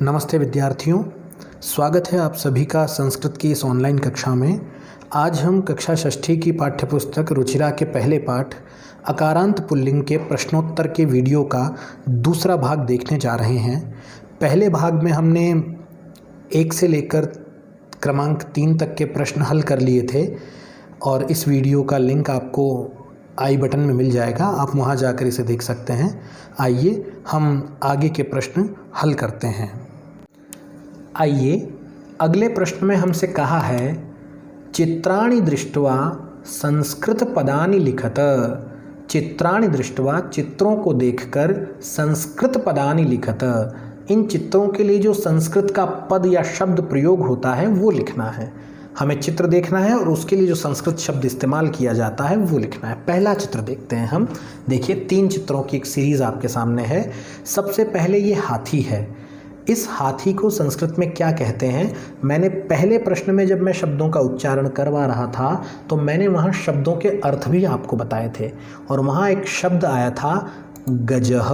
नमस्ते विद्यार्थियों, स्वागत है आप सभी का संस्कृत की इस ऑनलाइन कक्षा में। आज हम कक्षा षष्ठी की पाठ्यपुस्तक रुचिरा के पहले पाठ अकारांत पुल्लिंग के प्रश्नोत्तर के वीडियो का दूसरा भाग देखने जा रहे हैं। पहले भाग में हमने 1 से लेकर क्रमांक 3 तक के प्रश्न हल कर लिए थे और इस वीडियो का लिंक आपको आई बटन में मिल जाएगा, आप वहां जाकर इसे देख सकते हैं। आइए हम आगे के प्रश्न हल करते हैं। आइए अगले प्रश्न में हमसे कहा है चित्राणि दृष्ट्वा संस्कृत पदानि लिखत। चित्राणि दृष्ट्वा, चित्रों को देखकर संस्कृत पदानि लिखत। इन चित्रों के लिए जो संस्कृत का पद या शब्द प्रयोग होता है वो लिखना है। हमें चित्र देखना है और उसके लिए जो संस्कृत शब्द इस्तेमाल किया जाता है वो लिखना है। पहला चित्र देखते हैं हम। देखिए 3 चित्रों की एक सीरीज़ आपके सामने है। सबसे पहले ये हाथी है। इस हाथी को संस्कृत में क्या कहते हैं? मैंने पहले प्रश्न में जब मैं शब्दों का उच्चारण करवा रहा था तो मैंने वहाँ शब्दों के अर्थ भी आपको बताए थे और वहाँ एक शब्द आया था गजह।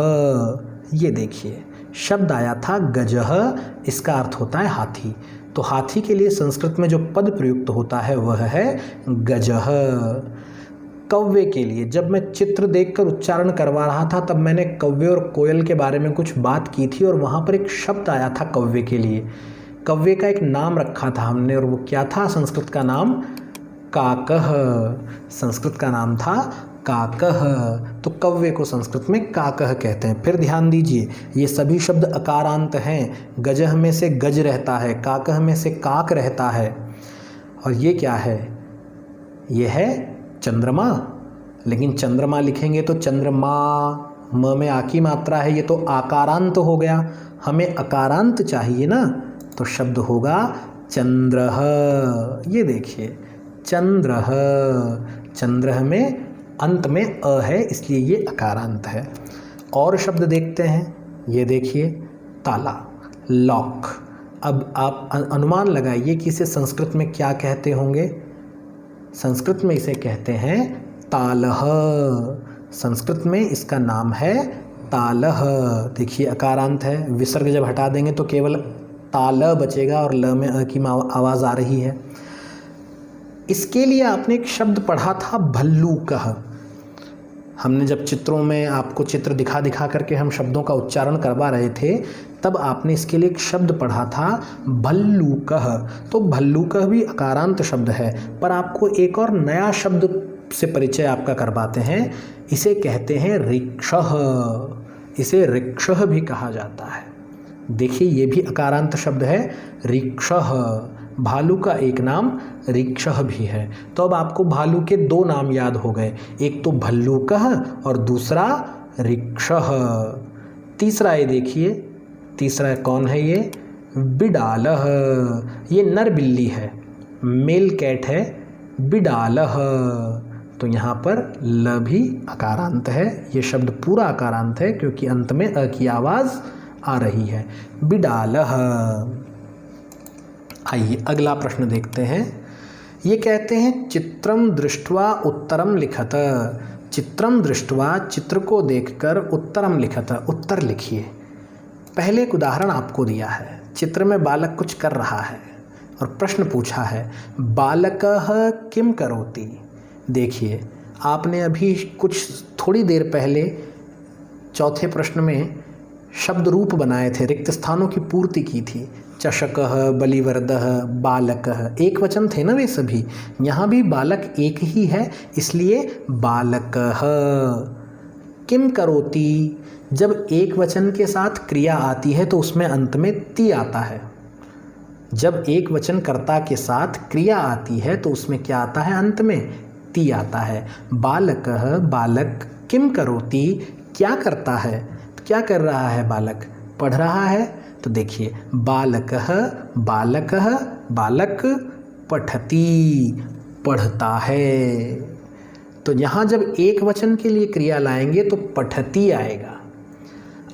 ये देखिए शब्द आया था गजह, इसका अर्थ होता है हाथी। तो हाथी के लिए संस्कृत में जो पद प्रयुक्त होता है वह है गजह। कौवे के लिए जब मैं चित्र देखकर उच्चारण करवा रहा था तब मैंने कौवे और कोयल के बारे में कुछ बात की थी और वहाँ पर एक शब्द आया था कौवे के लिए। कौवे का एक नाम रखा था हमने और वो क्या था? संस्कृत का नाम काकह। संस्कृत का नाम था काकह। तो कौवे को संस्कृत में काकह कहते हैं। फिर ध्यान दीजिए ये सभी शब्द अकारांत हैं। गजह में से गज रहता है, काकह में से काक रहता है। और ये क्या है? ये है चंद्रमा। लेकिन चंद्रमा लिखेंगे तो चंद्रमा, म में आ की मात्रा है, ये तो आकारांत हो गया। हमें अकारांत चाहिए ना, तो शब्द होगा चंद्रह। ये देखिए चंद्रह, चंद्रह में अंत में अ है इसलिए ये अकारांत है। और शब्द देखते हैं। ये देखिए ताला, लॉक। अब आप अनुमान लगाइए कि इसे संस्कृत में क्या कहते होंगे? संस्कृत में इसे कहते हैं तालह। संस्कृत में इसका नाम है तालह। देखिए अकारांत है, विसर्ग जब हटा देंगे तो केवल ताल बचेगा और ल में अ की आवाज़ आ रही है। इसके लिए आपने एक शब्द पढ़ा था भल्लूकह। हमने जब चित्रों में आपको चित्र दिखा दिखा करके हम शब्दों का उच्चारण करवा रहे थे तब आपने इसके लिए एक शब्द पढ़ा था भल्लूकह। तो भल्लूकह भी अकारांत शब्द है, पर आपको एक और नया शब्द से परिचय आपका करवाते हैं। इसे कहते हैं रिक्षह। इसे रिक्षह भी कहा जाता है। देखिए ये भी अकारांत शब्द है, रिक्षह। भालू का एक नाम रिक्षह भी है। तो अब आपको भालू के 2 नाम याद हो गए, एक तो भल्लूकह और दूसरा रिक्षह। तीसरा ये देखिए, तीसरा कौन है? ये बिडालह। ये नर बिल्ली है, मेल कैट है, बिडालह। तो यहाँ पर ल भी अकारांत है। ये शब्द पूरा अकारांत है क्योंकि अंत में अ की आवाज़ आ रही है। बिडालह। आइए अगला प्रश्न देखते हैं। ये कहते हैं चित्रम दृष्ट्वा उत्तरम लिखत। चित्रम दृष्ट्वा, चित्र को देखकर उत्तरम लिखत, उत्तर लिखिए। पहले एक उदाहरण आपको दिया है। चित्र में बालक कुछ कर रहा है और प्रश्न पूछा है बालकः किम करोति। देखिए आपने अभी कुछ थोड़ी देर पहले चौथे प्रश्न में शब्द रूप बनाए थे, रिक्त स्थानों की पूर्ति की थी। चषकः, बलिवर्दः, बालकः, एक वचन थे ना वे सभी। यहाँ भी बालक एक ही है इसलिए बालकः। किम करोति, जब एक वचन के साथ क्रिया आती है तो उसमें अंत में ति आता है। जब एक वचन कर्ता के साथ क्रिया आती है तो उसमें क्या आता है? अंत में ति आता है। बालकः, बालक, किम करोति, क्या करता है? क्या कर रहा है बालक? पढ़ रहा है। तो देखिए बालकः, बालकः, बालक पठति, पढ़ता है। तो यहाँ जब एक वचन के लिए क्रिया लाएंगे तो पठति आएगा।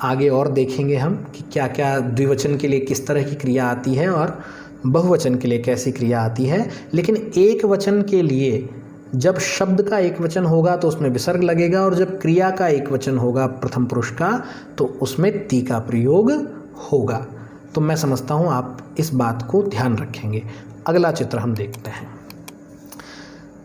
आगे और देखेंगे हम कि क्या क्या द्विवचन के लिए किस तरह की क्रिया आती है और बहुवचन के लिए कैसी क्रिया आती है। लेकिन एक वचन के लिए जब शब्द का एक वचन होगा तो उसमें विसर्ग लगेगा और जब क्रिया का एक वचन होगा प्रथम पुरुष का तो उसमें ती का प्रयोग होगा। तो मैं समझता हूँ आप इस बात को ध्यान रखेंगे। अगला चित्र हम देखते हैं।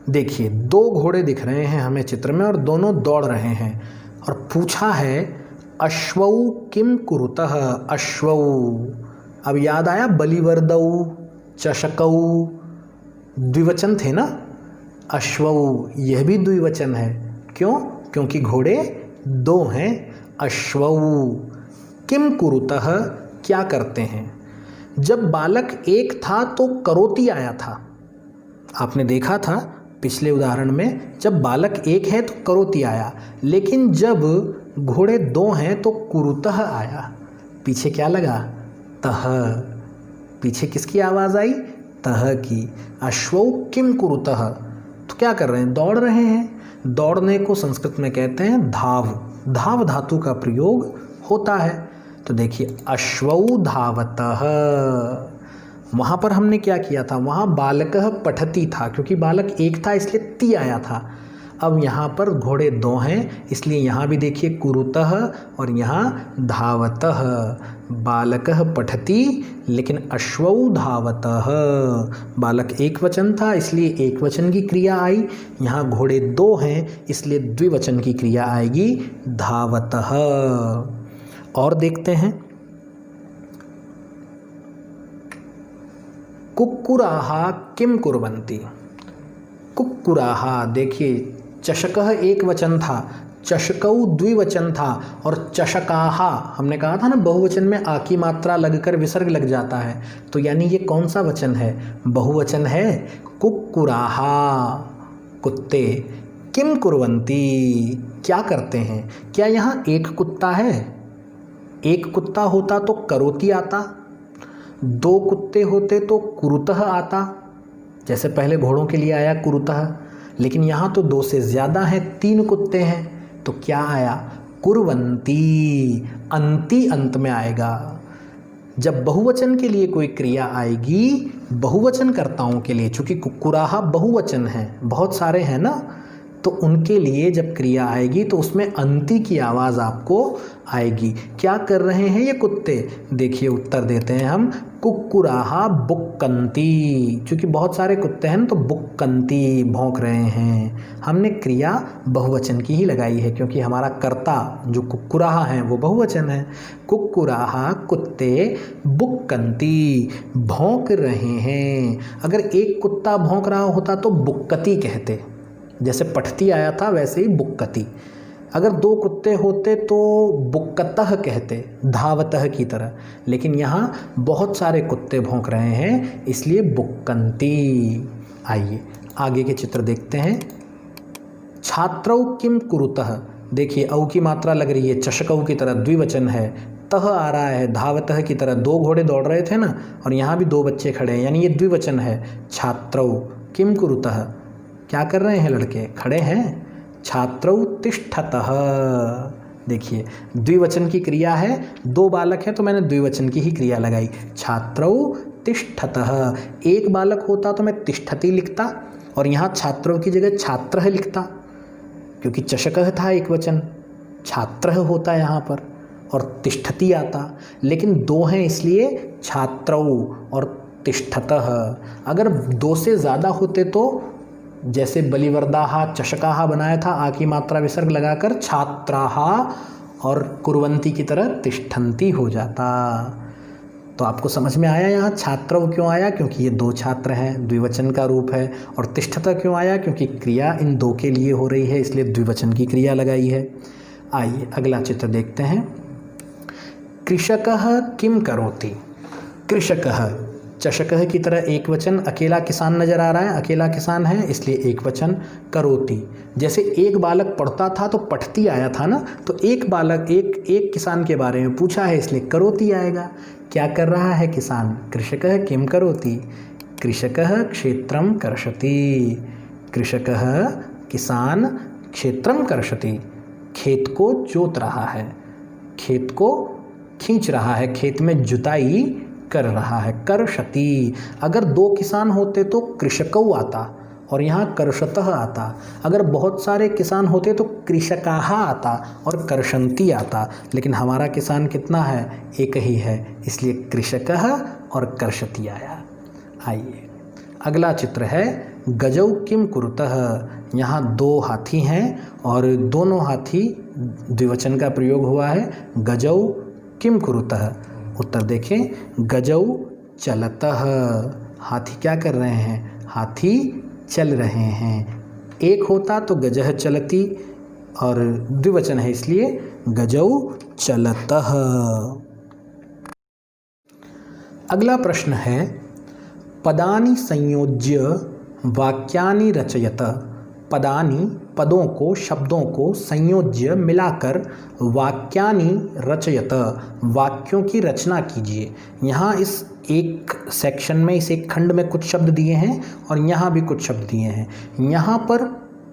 देखिए, दो घोड़े दिख रहे हैं हमें चित्र में और दोनों दौड़ रहे हैं और पूछा है अश्वौ किम कुरुतः। अश्वौ, अब याद आया बलिवर्दौ, चषकौ, द्विवचन थे ना। अश्वौ यह भी द्विवचन है। क्यों? क्योंकि घोड़े दो हैं। अश्वौ किम कुरुतः, क्या करते हैं। जब बालक एक था तो करोति आया था। आपने देखा था पिछले उदाहरण में, जब बालक एक है तो करोति आया, लेकिन जब घोड़े दो हैं तो कुरुतः आया। पीछे क्या लगा? तह। पीछे किसकी आवाज़ आई? तह की। अश्वौ किम कुरुतः, तो क्या कर रहे हैं? दौड़ रहे हैं। दौड़ने को संस्कृत में कहते हैं धाव। धाव धातु का प्रयोग होता है। तो देखिए, अश्वौ धावतः, वहाँ पर हमने क्या किया था? वहाँ बालकः पठति था, क्योंकि बालक एक था इसलिए ती आया था। अब यहाँ पर घोड़े दो हैं इसलिए यहाँ भी देखिए कुरुतः और यहाँ धावतः। बालकः पठति लेकिन अश्वौ धावतः, बालक एक वचन था इसलिए एक वचन की क्रिया आई। यहाँ घोड़े दो हैं इसलिए द्विवचन की क्रिया आएगी धावतः। और देखते हैं, कुक्कुराहा किम कुर्वन्ति। कुक्कुराहा, देखिए चषकः एक वचन था, चषकौ द्विवचन था और चषकाहा हमने कहा था ना बहुवचन में आ की मात्रा लगकर विसर्ग लग जाता है, तो यानी ये कौन सा वचन है? बहुवचन है। कुक्कुराहा, कुत्ते। किम कुर्वन्ति, क्या करते हैं। क्या यहाँ एक कुत्ता है? एक कुत्ता होता तो करोति आता, दो कुत्ते होते तो कुरुतः आता, जैसे पहले घोड़ों के लिए आया कुरुतः, लेकिन यहाँ तो दो से ज़्यादा हैं, तीन कुत्ते हैं, तो क्या आया? कुर्वन्ति। अंति अंत में आएगा। जब बहुवचन के लिए कोई क्रिया आएगी, बहुवचनकर्ताओं के लिए, चूँकि कुक्कुराहा बहुवचन है, बहुत सारे हैं ना, तो उनके लिए जब क्रिया आएगी तो उसमें अंति की आवाज़ आपको आएगी। क्या कर रहे हैं ये कुत्ते? देखिए उत्तर देते हैं हम, कुक्कुराहा बुक्कन्ति। चूँकि बहुत सारे कुत्ते हैं तो बुक्कन्ति, भौंक रहे हैं। हमने क्रिया बहुवचन की ही लगाई है क्योंकि हमारा कर्ता जो कुक्कुराहा हैं वो बहुवचन है। कुक्कुराहा, कुत्ते, बुक्कन्ति, भौंक रहे हैं। अगर एक कुत्ता भौंक रहा होता तो बुक्कति कहते, जैसे पठती आया था वैसे ही बुक्कति। अगर दो कुत्ते होते तो बुक्कतः कहते, धावतः की तरह, लेकिन यहाँ बहुत सारे कुत्ते भौंक रहे हैं इसलिए बुक्कन्ति। आइए आगे के चित्र देखते हैं। छात्रौ किम कुरुतः, देखिए औ की मात्रा लग रही है, चषकौ की तरह द्विवचन है, तह आ रहा है धावतः की तरह, दो घोड़े दौड़ रहे थे ना, और यहाँ भी दो बच्चे खड़े हैं, यानी ये द्विवचन है। छात्रौ किम कुरुतः, क्या कर रहे हैं लड़के? खड़े हैं। छात्रौ तिष्ठतः, देखिए द्विवचन की क्रिया है, दो बालक हैं तो मैंने द्विवचन की ही क्रिया लगाई। छात्रौ तिष्ठतः, एक बालक होता तो मैं तिष्ठति लिखता और यहाँ छात्रौ की जगह छात्रः लिखता, क्योंकि चषकः था एक वचन, छात्रः होता यहाँ पर और तिष्ठति आता, लेकिन दो हैं इसलिए छात्रौ और तिष्ठतः। अगर दो से ज़्यादा होते तो जैसे बलिवर्दाहा, चषकाहा बनाया था आ की मात्रा विसर्ग लगाकर, छात्राहा और कुर्वन्ति की तरह तिष्ठन्ति हो जाता। तो आपको समझ में आया यहाँ छात्रौ क्यों आया? क्योंकि ये दो छात्र हैं, द्विवचन का रूप है। और तिष्ठतः क्यों आया? क्योंकि क्रिया इन दो के लिए हो रही है इसलिए द्विवचन की क्रिया लगाई है। आइए अगला चित्र देखते हैं। कृषकः किम करोति। कृषकः, चषकः की तरह एक वचन, अकेला किसान नजर आ रहा है, अकेला किसान है इसलिए एक वचन। करोति, जैसे एक बालक पढ़ता था तो पठती आया था ना, तो एक बालक एक किसान के बारे में पूछा है इसलिए करोति आएगा। क्या कर रहा है किसान? कृषकः किम करोति। कृषकः क्षेत्रम कर्षति। कृषकः किसान, क्षेत्रम कर्षति, खेत को जोत रहा है, खेत को खींच रहा है, खेत में जुताई कर रहा है। कर्षति, अगर दो किसान होते तो कृषकौ आता और यहाँ कर्षतः आता। अगर बहुत सारे किसान होते तो कृषकाः आता और कर्षन्ति आता, लेकिन हमारा किसान कितना है, एक ही है, इसलिए कृषकः और कर्षति आया। आइए अगला चित्र है गजौ किम कुरुतः। यहाँ दो हाथी हैं और दोनों हाथी द्विवचन का प्रयोग हुआ है। गजौ किम कुरुतः, उत्तर देखें, गजौ चलतः। हाथी क्या कर रहे हैं, हाथी चल रहे हैं। एक होता तो गजः चलती और द्विवचन है इसलिए गजौ चलतः। अगला प्रश्न है पदानि संयोज्य वाक्यानि रचयत। पदानि पदों को, शब्दों को संयोज्य मिलाकर वाक्यानि रचयत, वाक्यों की रचना कीजिए। यहाँ इस एक सेक्शन में, इस एक खंड में कुछ शब्द दिए हैं और यहाँ भी कुछ शब्द दिए हैं। यहाँ पर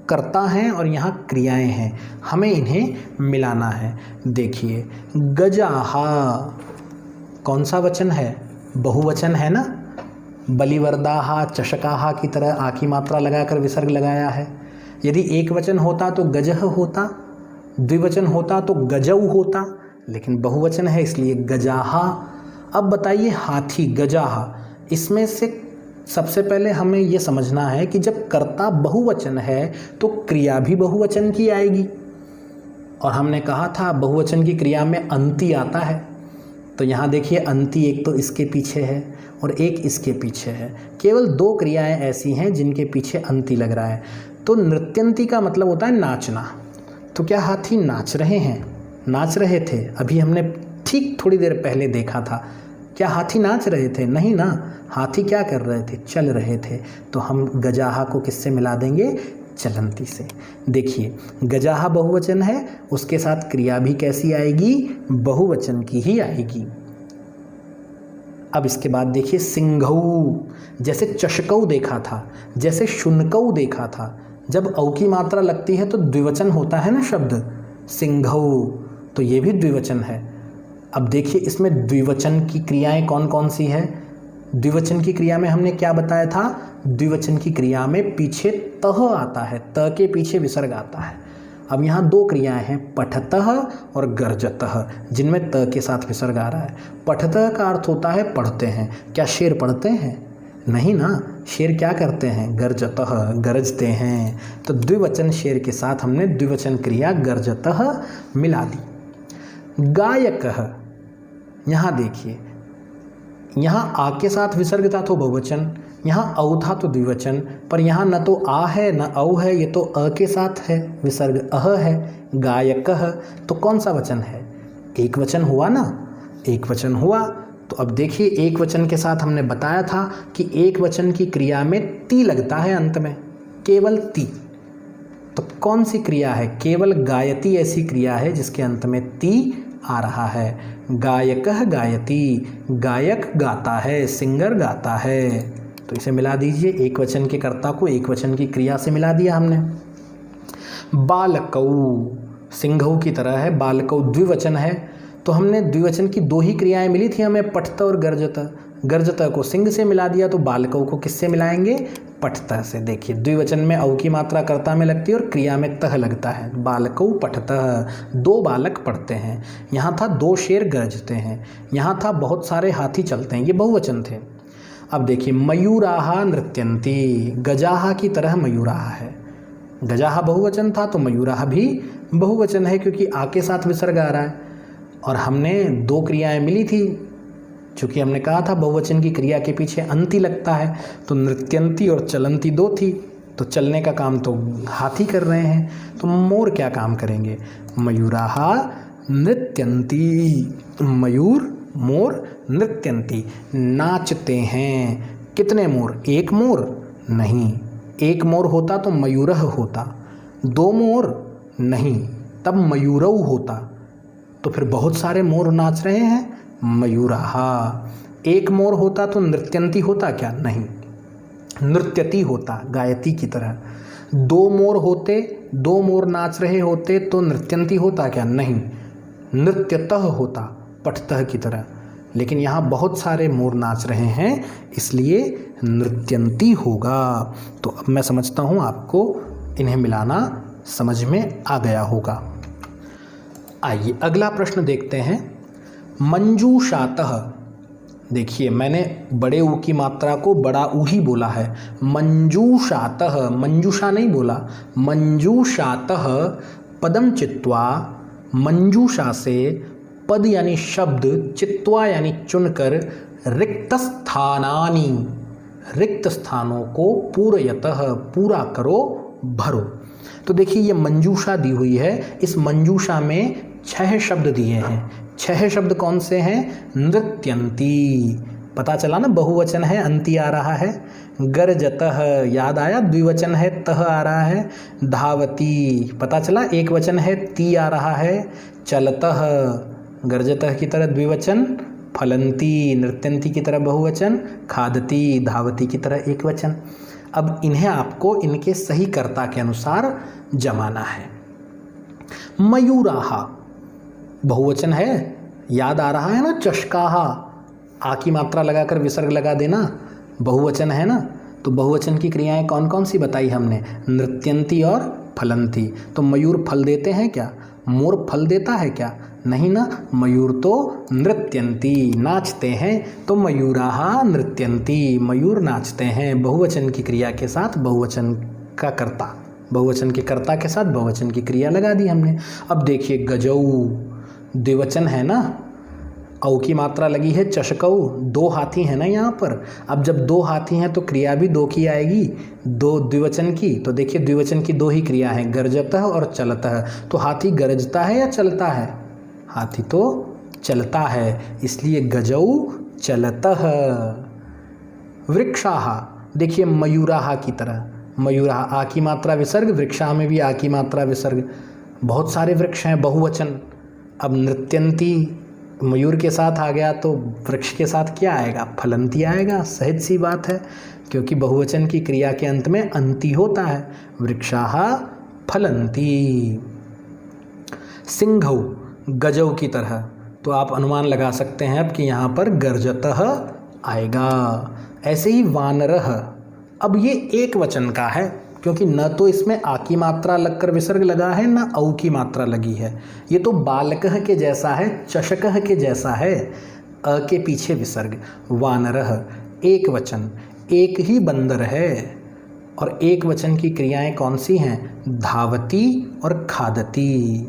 कर्ता हैं और यहाँ क्रियाएं हैं, हमें इन्हें मिलाना है। देखिए गजाहा कौन सा वचन है, बहुवचन है ना। बलिवर्दाहा, चषकाहा की तरह आ की मात्रा लगाकर विसर्ग लगाया है। यदि एक वचन होता तो गजह होता, द्विवचन होता तो गजौ होता, लेकिन बहुवचन है इसलिए गजाहा। अब बताइए हाथी, गजाहा, इसमें से सबसे पहले हमें यह समझना है कि जब कर्ता बहुवचन है तो क्रिया भी बहुवचन की आएगी। और हमने कहा था बहुवचन की क्रिया में अंति आता है। तो यहाँ देखिए अंति एक तो इसके पीछे है और एक इसके पीछे है। केवल दो क्रियाएं ऐसी हैं जिनके पीछे अंति लग रहा है। तो नृत्यंती का मतलब होता है नाचना। तो क्या हाथी नाच रहे हैं, नाच रहे थे? अभी हमने ठीक थोड़ी देर पहले देखा था। क्या हाथी नाच रहे थे? नहीं ना, हाथी क्या कर रहे थे, चल रहे थे। तो हम गजाहा को किससे मिला देंगे, चलंती से। देखिए गजाहा बहुवचन है, उसके साथ क्रिया भी कैसी आएगी, बहुवचन की ही आएगी। अब इसके बाद देखिए सिंघऊ, जैसे चषकऊ देखा था, जैसे शुनकऊ देखा था। जब औ की मात्रा लगती है तो द्विवचन होता है ना शब्द, सिंघऊ, तो ये भी द्विवचन है। अब देखिए इसमें द्विवचन की क्रियाएं कौन कौन सी है। द्विवचन की क्रिया में हमने क्या बताया था, द्विवचन की क्रिया में पीछे तह आता है, त के पीछे विसर्ग आता है। अब यहाँ दो क्रियाएं हैं, पठतः और गर्जतः, जिनमें त के साथ विसर्ग आ रहा है। पठतः का अर्थ होता है पढ़ते हैं। क्या शेर पढ़ते हैं? नहीं ना, शेर क्या करते हैं, गर्जतः, गरजते हैं। तो द्विवचन शेर के साथ हमने द्विवचन क्रिया गर्जतः मिला दी। गायकः, यहाँ देखिए, यहाँ आ के साथ विसर्ग था तो बहुवचन, यहाँ औ था तो द्विवचन, पर यहाँ न तो आ है न औ है, ये तो अ के साथ है, विसर्ग अह है। गायकः तो कौन सा वचन है, एक वचन हुआ ना, एक वचन हुआ। तो अब देखिए एक वचन के साथ हमने बताया था कि एक वचन की क्रिया में ती लगता है अंत में, केवल ती। तो कौन सी क्रिया है, केवल गायती ऐसी क्रिया है जिसके अंत में ती आ रहा है। गायकः गायति, गायक गाता है, सिंगर गाता है। तो इसे मिला दीजिए, एक वचन के कर्ता को एक वचन की क्रिया से मिला दिया हमने। बालकौ, सिंघऊ की तरह है, बालकौ द्विवचन है, तो हमने द्विवचन की दो ही क्रियाएं मिली थी हमें, पठत और गर्जत। गर्जत को सिंह से मिला दिया, तो बालकौ को किससे मिलाएंगे, पठत से। देखिए द्विवचन में औ की मात्रा कर्ता में लगती है और क्रिया में तह लगता है। बालकौ पठतः, दो बालक पढ़ते हैं। यहाँ था दो शेर गरजते हैं, यहाँ था बहुत सारे हाथी चलते हैं, ये बहुवचन थे। अब देखिए मयूराहा नृत्यन्ति, गजाहा की तरह मयूराहा है। गजाहा बहुवचन था तो मयूराहा भी बहुवचन है, क्योंकि आ के साथ विसर्ग आ रहा है। और हमने दो क्रियाएं मिली थी, चूँकि हमने कहा था बहुवचन की क्रिया के पीछे अंति लगता है, तो नृत्यंती और चलंती दो थी। तो चलने का काम तो हाथी कर रहे हैं, तो मोर क्या काम करेंगे, मयूराहा नृत्यंती, मयूर मोर नृत्यंती, नाचते हैं। कितने मोर, एक मोर नहीं, एक मोर होता तो मयूरह होता, दो मोर नहीं, तब मयूरौ होता। तो फिर बहुत सारे मोर नाच रहे हैं, मयूराहा। एक मोर होता तो नृत्यंती होता क्या, नहीं, नृत्यति होता, गायती की तरह। दो मोर होते, दो मोर नाच रहे होते तो नृत्यंती होता क्या, नहीं, नृत्यतः होता, पठतः की तरह। लेकिन यहाँ बहुत सारे मोर नाच रहे हैं, इसलिए नृत्यन्ती होगा। तो अब मैं समझता हूँ आपको इन्हें मिलाना समझ में आ गया होगा। आइए अगला प्रश्न देखते हैं। मंजूषातः, देखिए मैंने बड़े ऊ की मात्रा को बड़ा ऊ ही बोला है। मंजूषातः, मंजूषा नहीं बोला, मंजूषातः पदम चित्वा, मंजूषा से पद यानी शब्द, चित्वा यानी चुनकर, रिक्त स्थानानि, रिक्त स्थानों को पूरयतः पूरा करो, भरो। तो देखिए ये मंजूषा दी हुई है, इस मंजूषा में 6 शब्द दिए हैं। 6 शब्द कौन से हैं? नृत्यन्ती, पता चला ना, बहुवचन है, अंती आ रहा है। गर्जतः, याद आया, द्विवचन है, तह आ रहा है। धावती, पता चला, एक वचन है, ती आ रहा है। चलतः, गर्जतः की तरह द्विवचन, फलंती, नृत्यन्ती की तरह बहुवचन, खादती, धावती की तरह एक वचन। अब इन्हें आपको इनके सही कर्ता के अनुसार जमाना है। मयूराहा, बहुवचन है, याद आ रहा है ना, चषकाहा, आ की मात्रा लगाकर विसर्ग लगा देना, बहुवचन है ना। तो बहुवचन की क्रियाएं कौन कौन सी बताई हमने? नृत्यन्ती और फलंती। तो मयूर फल देते हैं क्या? मोर फल देता है क्या? नहीं ना, मयूर तो नृत्यन्ती, नाचते हैं। तो मयूराहा नृत्यन्ती, मयूर नाचते हैं। बहुवचन की क्रिया के साथ बहुवचन का कर्ता, बहुवचन के कर्ता के साथ बहुवचन की क्रिया लगा दी हमने। अब देखिए गजऊ, द्विवचन है ना, औ की मात्रा लगी है, चषकऊ, 2 हाथी है ना यहाँ पर। अब जब 2 हाथी हैं तो क्रिया भी 2 की आएगी, 2 द्विवचन की। तो देखिए द्विवचन की 2 ही क्रिया है, गर्जतः और चलतः। तो हाथी गरजता है या चलता है? हाथी तो चलता है, इसलिए गजऊ चलतः। वृक्षाहा, देखिए मयूराहा की तरह, मयूराहा आ की मात्रा विसर्ग, वृक्षा में भी आ की मात्रा विसर्ग। बहुत सारे वृक्ष हैं, बहुवचन। अब नृत्यन्ती मयूर के साथ आ गया तो वृक्ष के साथ क्या आएगा? फलंती आएगा, सहज सी बात है, क्योंकि बहुवचन की क्रिया के अंत में अंती होता है। वृक्षाः फलंती। सिंघौ, गजौ की तरह। तो आप अनुमान लगा सकते हैं अब कि यहाँ पर गर्जतः आएगा। ऐसे ही वानरः, अब ये एक वचन का है, क्योंकि न तो इसमें आ की मात्रा लगकर विसर्ग लगा है, न औ की मात्रा लगी है। ये तो बालकः के जैसा है, चषकः के जैसा है, अ के पीछे विसर्ग। वानरः एक वचन, एक ही बंदर है। और एक वचन की क्रियाएं कौन सी हैं? धावती और खादती।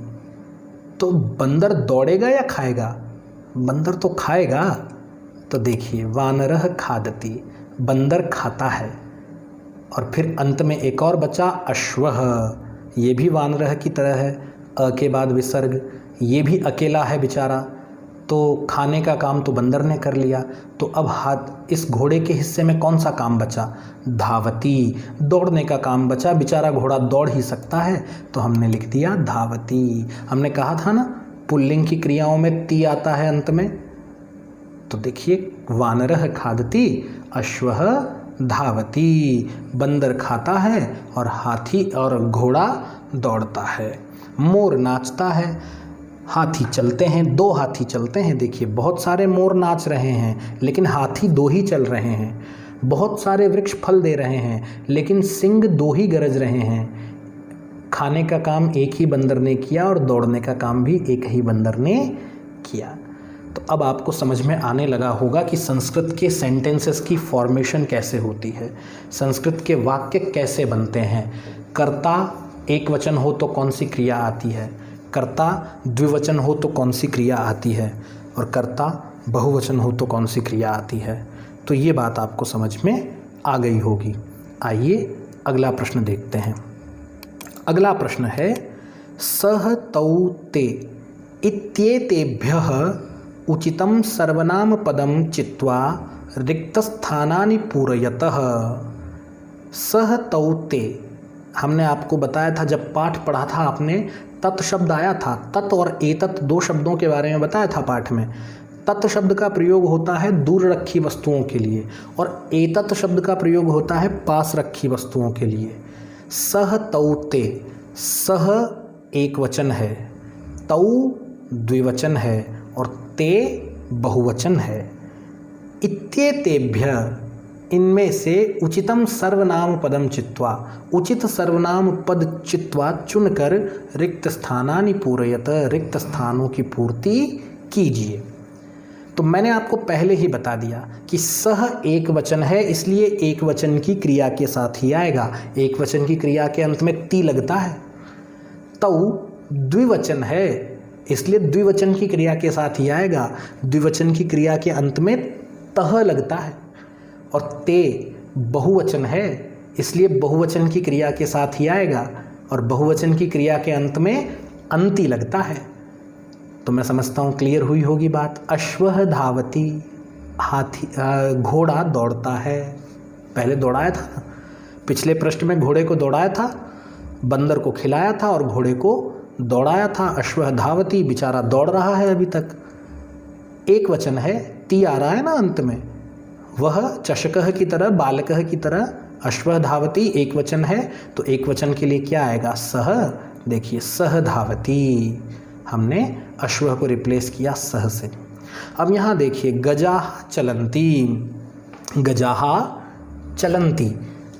तो बंदर दौड़ेगा या खाएगा? बंदर तो खाएगा। तो देखिए वानरः खादती, बंदर खाता है। और फिर अंत में एक और बचा अश्वः, ये भी वानरः की तरह है, अ के बाद विसर्ग। ये भी अकेला है बेचारा, तो खाने का काम तो बंदर ने कर लिया। तो अब हाथ, इस घोड़े के हिस्से में कौन सा काम बचा? धावती, दौड़ने का काम बचा। बेचारा घोड़ा दौड़ ही सकता है, तो हमने लिख दिया धावती। हमने कहा था ना पुल्लिंग की क्रियाओं में ती आता है अंत में। तो देखिए वानरः खादती, अश्वः धावती, बंदर खाता है और हाथी और घोड़ा दौड़ता है। मोर नाचता है, हाथी चलते हैं, 2 हाथी चलते हैं। देखिए बहुत सारे मोर नाच रहे हैं, लेकिन हाथी 2 ही चल रहे हैं। बहुत सारे वृक्ष फल दे रहे हैं, लेकिन सिंह 2 ही गरज रहे हैं। खाने का काम एक ही बंदर ने किया और दौड़ने का काम भी एक ही बंदर ने किया। तो अब आपको समझ में आने लगा होगा कि संस्कृत के सेंटेंसेस की फॉर्मेशन कैसे होती है, संस्कृत के वाक्य कैसे बनते हैं। कर्ता एक वचन हो तो कौन सी क्रिया आती है, कर्ता द्विवचन हो तो कौन सी क्रिया आती है, और कर्ता बहुवचन हो तो कौन सी क्रिया आती है। तो ये बात आपको समझ में आ गई होगी। आइए अगला प्रश्न देखते हैं। अगला प्रश्न है सह तौ ते इत्येतेभ्यः उचितं सर्वनाम पदम चित्वा रिक्तस्थानानि पूरयतः। सह तौ ते, हमने आपको बताया था जब पाठ पढ़ा था आपने, तत् शब्द आया था। तत् और एतत् 2 शब्दों के बारे में बताया था पाठ में। तत् शब्द का प्रयोग होता है दूर रखी वस्तुओं के लिए, और एतत् शब्द का प्रयोग होता है पास रखी वस्तुओं के लिए। सह तौ ते, सह एक वचन है, तौ द्विवचन है और ते बहुवचन है। इत्येतेभ्य, इनमें से उचितम सर्वनाम पदम चित्वा, उचित सर्वनाम पद चित्वा चुनकर रिक्त स्थानानि पूरयत, रिक्त स्थानों की पूर्ति कीजिए। तो मैंने आपको पहले ही बता दिया कि सह एक वचन है, इसलिए एक वचन की क्रिया के साथ ही आएगा। एक वचन की क्रिया के अंत में ती लगता है। तौ द्विवचन है, इसलिए द्विवचन की क्रिया के साथ ही आएगा। द्विवचन की क्रिया के अंत में तह लगता है। और ते बहुवचन है, इसलिए बहुवचन की क्रिया के साथ ही आएगा, और बहुवचन की क्रिया के अंत में अंति लगता है। तो मैं समझता हूँ क्लियर हुई होगी बात। अश्वः धावति, हाथी घोड़ा दौड़ता है। पहले दौड़ाया था ना, पिछले पृष्ठ में घोड़े को दौड़ाया था, बंदर को खिलाया था और घोड़े को दौड़ाया था। अश्वः धावति, बेचारा दौड़ रहा है अभी तक। एक वचन है, ती आ रहा है ना अंत में। वह चषकः की तरह, बालकः की तरह, अश्वः धावति एक वचन है, तो एक वचन के लिए क्या आएगा? सह। देखिए सह धावति, हमने अश्वः को रिप्लेस किया सह से। अब यहाँ देखिए गजाः चलन्ति, गजाः चलन्ति,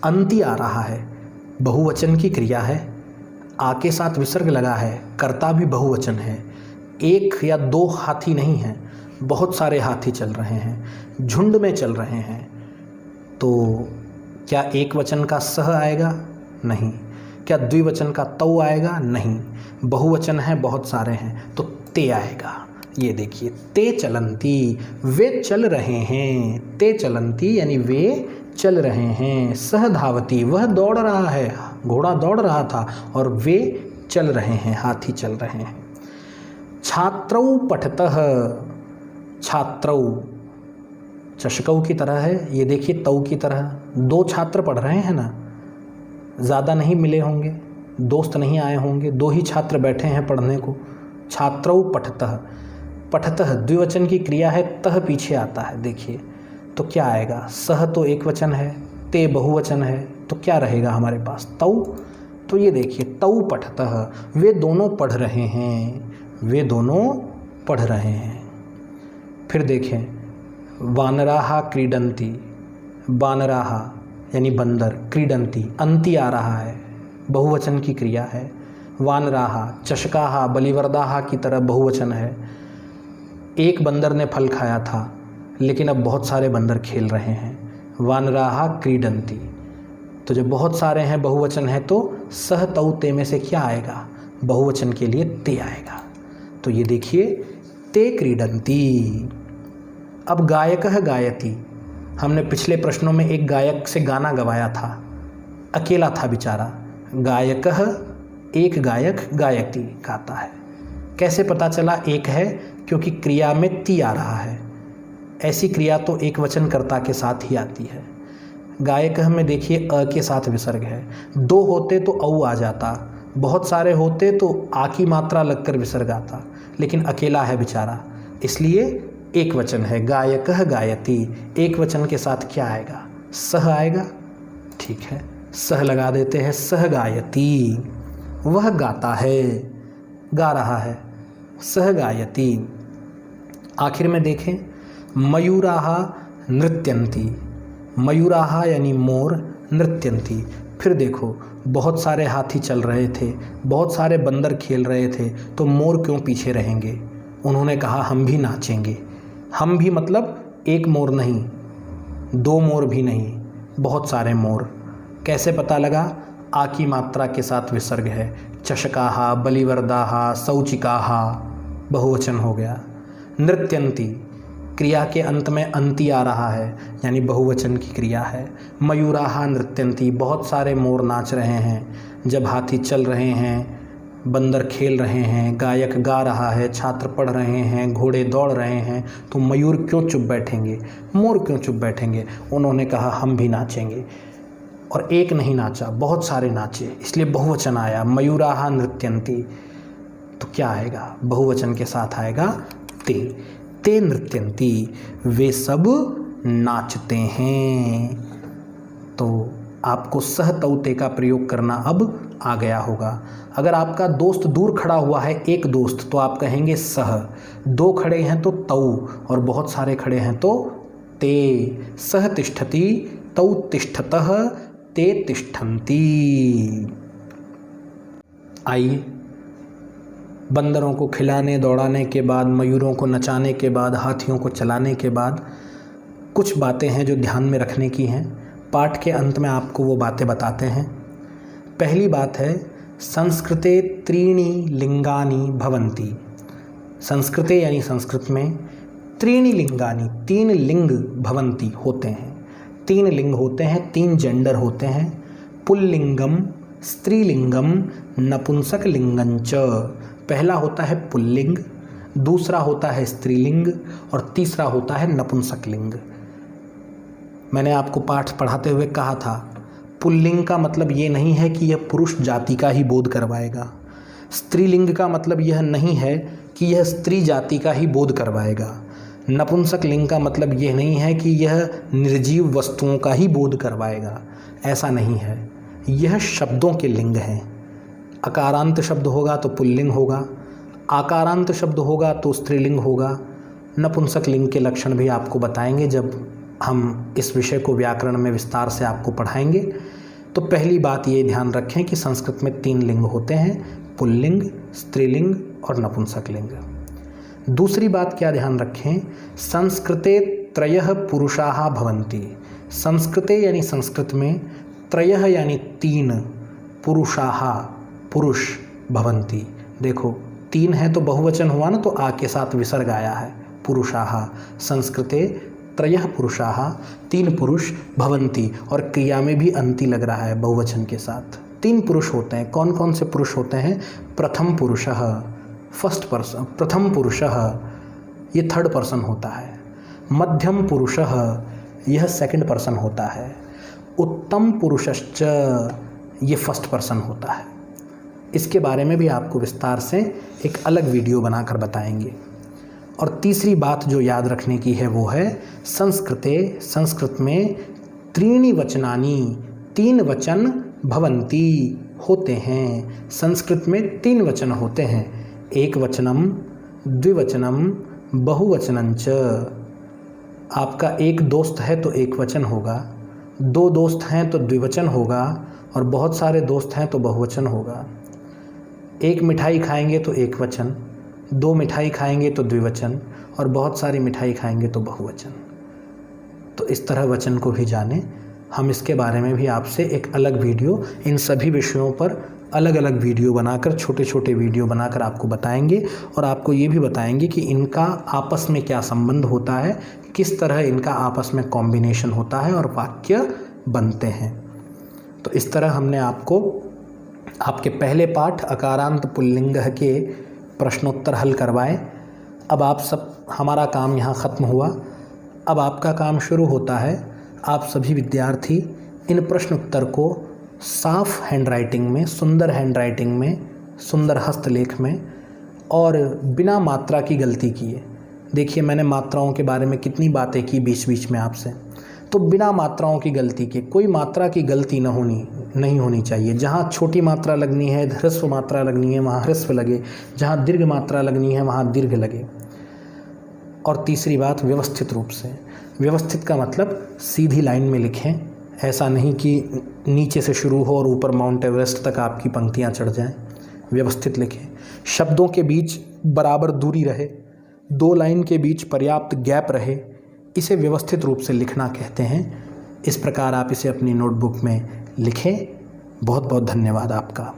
अंति आ रहा है, बहुवचन की क्रिया है, आ के साथ विसर्ग लगा है, कर्ता भी बहुवचन है। एक या दो हाथी नहीं है, बहुत सारे हाथी चल रहे हैं, झुंड में चल रहे हैं। तो क्या एक वचन का सह आएगा? नहीं। क्या द्विवचन का तौ आएगा? नहीं। बहुवचन है, बहुत सारे हैं, तो ते आएगा। ये देखिए ते चलन्ति, वे चल रहे हैं। ते चलन्ति यानी वे चल रहे हैं। सह धावति, वह दौड़ रहा है, घोड़ा दौड़ रहा था, और वे चल रहे हैं, हाथी चल रहे हैं। छात्रौ पठतः, छात्रौ चषकौ की तरह है, ये देखिए तौ की तरह। दो छात्र पढ़ रहे हैं ना, ज़्यादा नहीं मिले होंगे, दोस्त नहीं आए होंगे, दो ही छात्र बैठे हैं पढ़ने को। छात्रौ पठतः, पठतः द्विवचन की क्रिया है, तह पीछे आता है। देखिए तो क्या आएगा? सह तो एक वचन है, ते बहुवचन है, तो क्या रहेगा हमारे पास? तौ। तो ये देखिए तौ पठतः, वे दोनों पढ़ रहे हैं, वे दोनों पढ़ रहे हैं। फिर देखें वानराः क्रीडन्ति, वानराः यानी बंदर, क्रीडन्ति अंति आ रहा है, बहुवचन की क्रिया है। वानराः चषकाः बलिवर्दाः की तरह बहुवचन है। एक बंदर ने फल खाया था, लेकिन अब बहुत सारे बंदर खेल रहे हैं। वानराः क्रीडन्ति, तो जब बहुत सारे हैं, बहुवचन है, तो सह तौ ते में से क्या आएगा? बहुवचन के लिए ते आएगा। तो ये देखिए ते क्रीडन्ति। अब गायकः गायति, हमने पिछले प्रश्नों में एक गायक से गाना गवाया था, अकेला था बेचारा। गायकः एक गायक, गायति गाता है। कैसे पता चला एक है? क्योंकि क्रिया में ती आ रहा है। ऐसी क्रिया तो एक वचन कर्ता के साथ ही आती है। गायकः में देखिए अ के साथ विसर्ग है। दो होते तो औ आ जाता, बहुत सारे होते तो आ की मात्रा लगकर विसर्ग आता, लेकिन अकेला है बेचारा, इसलिए एक वचन है। गायकः गायति, एक वचन के साथ क्या आएगा? सह आएगा। ठीक है, सह लगा देते हैं। सह गायति, वह गाता है, गा रहा है। सह गायति। आखिर में देखें मयूराः नृत्यन्ति, मयूराः यानी मोर, नृत्यन्ति। फिर देखो बहुत सारे हाथी चल रहे थे, बहुत सारे बंदर खेल रहे थे, तो मोर क्यों पीछे रहेंगे? उन्होंने कहा हम भी नाचेंगे। हम भी मतलब एक मोर नहीं, दो मोर भी नहीं, बहुत सारे मोर। कैसे पता लगा? आ की मात्रा के साथ विसर्ग है। चषकाः बलिवर्दाः सौचिकाः बहुवचन हो गया। नृत्यन्ति, क्रिया के अंत में अंति आ रहा है, यानी बहुवचन की क्रिया है। मयूराः नृत्यन्ति, बहुत सारे मोर नाच रहे हैं जब हाथी चल रहे हैं, बंदर खेल रहे हैं, गायक गा रहा है, छात्र पढ़ रहे हैं, घोड़े दौड़ रहे हैं, तो मयूर क्यों चुप बैठेंगे? मोर क्यों चुप बैठेंगे? उन्होंने कहा हम भी नाचेंगे। और एक नहीं नाचा, बहुत सारे नाचे, इसलिए बहुवचन आया। मयूराः नृत्यन्ति, तो क्या आएगा? बहुवचन के साथ आएगा ते। ते नृत्यन्ति, वे सब नाचते हैं। तो आपको सह तौ ते का प्रयोग करना अब आ गया होगा। अगर आपका दोस्त दूर खड़ा हुआ है, एक दोस्त, तो आप कहेंगे सह। दो खड़े हैं तो तौ, और बहुत सारे खड़े हैं तो ते। सह तिष्ठति तौ तिष्ठतः ते तिष्ठन्ति। आइए, बंदरों को खिलाने दौड़ाने के बाद, मयूरों को नचाने के बाद, हाथियों को चलाने के बाद कुछ बातें हैं जो ध्यान में रखने की हैं। पाठ के अंत में आपको वो बातें बताते हैं। पहली बात है, संस्कृते त्रीणि लिंगानि भवन्ति। संस्कृते यानी संस्कृत में त्रीणि लिंगानि, 3 लिंग भवन्ति होते हैं। 3 लिंग होते हैं, 3 जेंडर होते हैं। पुल्लिंगम, स्त्रीलिंगम, नपुंसक लिंगंच। पहला होता है पुल्लिंग, दूसरा होता है स्त्रीलिंग और तीसरा होता है नपुंसक लिंग। मैंने आपको पाठ पढ़ाते हुए कहा था, पुल्लिंग का मतलब ये नहीं है कि यह पुरुष जाति का ही बोध करवाएगा। स्त्रीलिंग का मतलब यह नहीं है कि यह स्त्री जाति का ही बोध करवाएगा। नपुंसक लिंग का मतलब यह नहीं है कि यह निर्जीव वस्तुओं का ही बोध करवाएगा। ऐसा नहीं है, यह शब्दों के लिंग हैं। अकारांत शब्द होगा तो पुल्लिंग होगा, आकारांत शब्द होगा तो स्त्रीलिंग होगा। नपुंसक लिंग के लक्षण भी आपको बताएंगे जब हम इस विषय को व्याकरण में विस्तार से आपको पढ़ाएंगे। तो पहली बात ये ध्यान रखें कि संस्कृत में 3 लिंग होते हैं, पुल्लिंग, स्त्रीलिंग और नपुंसक लिंग। दूसरी बात क्या ध्यान रखें, संस्कृते त्रयः पुरुषाः भवन्ति। संस्कृते यानी संस्कृत में, त्रयः यानी 3, पुरुषाः पुरुष, भवन्ति। देखो 3 है तो बहुवचन हुआ ना, तो आ के साथ विसर्ग आया है, पुरुषाः। संस्कृते त्रयः पुरुषाः, 3 पुरुष, भवन्ति, और क्रिया में भी अंति लग रहा है बहुवचन के साथ। 3 पुरुष होते हैं। कौन कौन से पुरुष होते हैं? प्रथम पुरुषः, फर्स्ट पर्सन, प्रथम पुरुषः, ये थर्ड पर्सन होता है। मध्यम पुरुषः, यह सेकंड पर्सन होता है। उत्तम पुरुषश्च, ये फर्स्ट पर्सन होता है। इसके बारे में भी आपको विस्तार से एक अलग वीडियो बनाकर बताएंगे। और तीसरी बात जो याद रखने की है वो है, संस्कृते, संस्कृत में त्रीणि वचनानि, 3 वचन भवन्ति, होते हैं। संस्कृत में 3 वचन होते हैं, एक वचनम, द्विवचनम, बहुवचनंच। आपका एक दोस्त है तो एक वचन होगा, 2 दोस्त हैं तो द्विवचन होगा, और बहुत सारे दोस्त हैं तो बहुवचन होगा। एक मिठाई खाएंगे तो एक वचन, 2 मिठाई खाएंगे तो द्विवचन, और बहुत सारी मिठाई खाएंगे तो बहुवचन। तो इस तरह वचन को भी जानें। हम इसके बारे में भी आपसे एक अलग वीडियो, इन सभी विषयों पर अलग अलग वीडियो बनाकर, छोटे छोटे वीडियो बनाकर आपको बताएंगे, और आपको ये भी बताएंगे कि इनका आपस में क्या संबंध होता है, किस तरह इनका आपस में कॉम्बिनेशन होता है और वाक्य बनते हैं। तो इस तरह हमने आपको आपके पहले पाठ अकारांत पुल्लिंग के प्रश्नोत्तर हल करवाए। अब आप सब, हमारा काम यहाँ ख़त्म हुआ। अब आपका काम शुरू होता है। आप सभी विद्यार्थी इन प्रश्न उत्तर को साफ हैंडराइटिंग में, सुंदर हैंडराइटिंग में, सुंदर हस्तलेख में, और बिना मात्रा की गलती किए। देखिए, मैंने मात्राओं के बारे में कितनी बातें की बीच बीच में आपसे। तो बिना मात्राओं की गलती के, कोई मात्रा की गलती नहीं होनी चाहिए। जहाँ छोटी मात्रा लगनी है, ह्रस्व मात्रा लगनी है, वहाँ ह्रस्व लगे। जहाँ दीर्घ मात्रा लगनी है, वहाँ दीर्घ लगे। और तीसरी बात, व्यवस्थित रूप से। व्यवस्थित का मतलब सीधी लाइन में लिखें। ऐसा नहीं कि नीचे से शुरू हो और ऊपर माउंट एवरेस्ट तक आपकी पंक्तियाँ चढ़ जाएं। व्यवस्थित लिखें। शब्दों के बीच बराबर दूरी रहे, 2 लाइन के बीच पर्याप्त गैप रहे, इसे व्यवस्थित रूप से लिखना कहते हैं। इस प्रकार आप इसे अपनी नोटबुक में लिखें। बहुत बहुत धन्यवाद आपका।